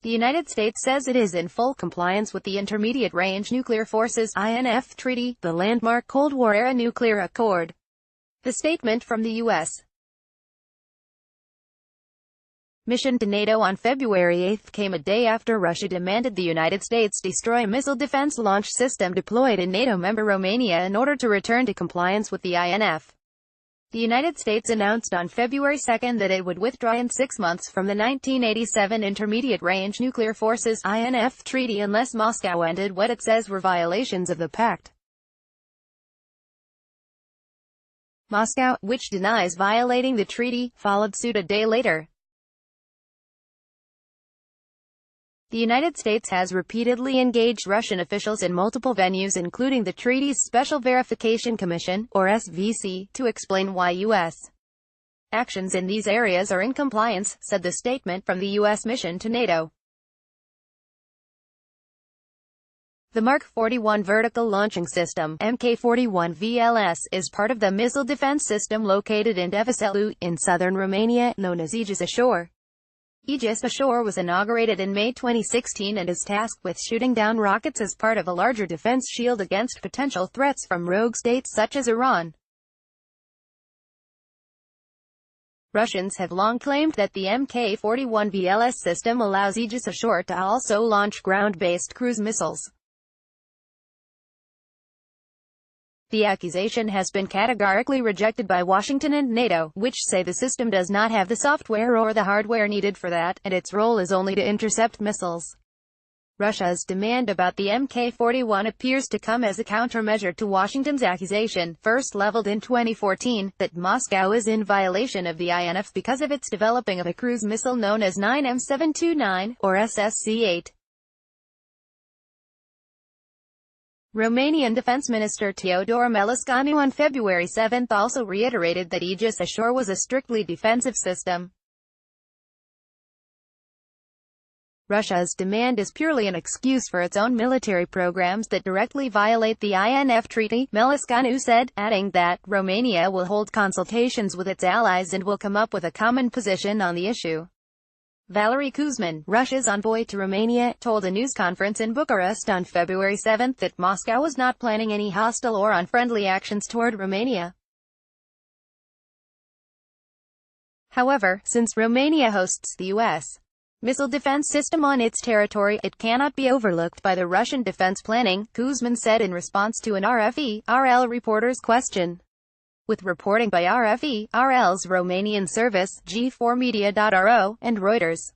The United States says it is in full compliance with the Intermediate Range Nuclear Forces (INF) Treaty, the landmark Cold War-era nuclear accord. The statement from the U.S. mission to NATO on February 8 came a day after Russia demanded the United States destroy a missile defense launch system deployed in NATO member Romania in order to return to compliance with the INF. The United States announced on February 2 that it would withdraw in 6 months from the 1987 Intermediate Range Nuclear Forces (INF) Treaty unless Moscow ended what it says were violations of the pact. Moscow, which denies violating the treaty, followed suit a day later. The United States has repeatedly engaged Russian officials in multiple venues including the treaty's Special Verification Commission, or SVC, to explain why U.S. actions in these areas are in compliance, said the statement from the U.S. mission to NATO. The Mark 41 Vertical Launching System (Mk-41 VLS) is part of the missile defense system located in Devaselu, in southern Romania, known as Aegis Ashore. Aegis Ashore was inaugurated in May 2016 and is tasked with shooting down rockets as part of a larger defense shield against potential threats from rogue states such as Iran. Russians have long claimed that the Mk-41 VLS system allows Aegis Ashore to also launch ground-based cruise missiles. The accusation has been categorically rejected by Washington and NATO, which say the system does not have the software or the hardware needed for that, and its role is only to intercept missiles. Russia's demand about the Mk-41 appears to come as a countermeasure to Washington's accusation, first leveled in 2014, that Moscow is in violation of the INF because of its developing of a cruise missile known as 9M729, or SSC-8. Romanian Defense Minister Teodor Melascanu on February 7 also reiterated that Aegis Ashore was a strictly defensive system. Russia's demand is purely an excuse for its own military programs that directly violate the INF treaty, Melascanu said, adding that Romania will hold consultations with its allies and will come up with a common position on the issue. Valery Kuzmin, Russia's envoy to Romania, told a news conference in Bucharest on February 7 that Moscow was not planning any hostile or unfriendly actions toward Romania. However, since Romania hosts the U.S. missile defense system on its territory, it cannot be overlooked by the Russian defense planning, Kuzmin said in response to an RFE/RL reporter's question. With reporting by RFE/RL's Romanian service, G4media.ro, and Reuters.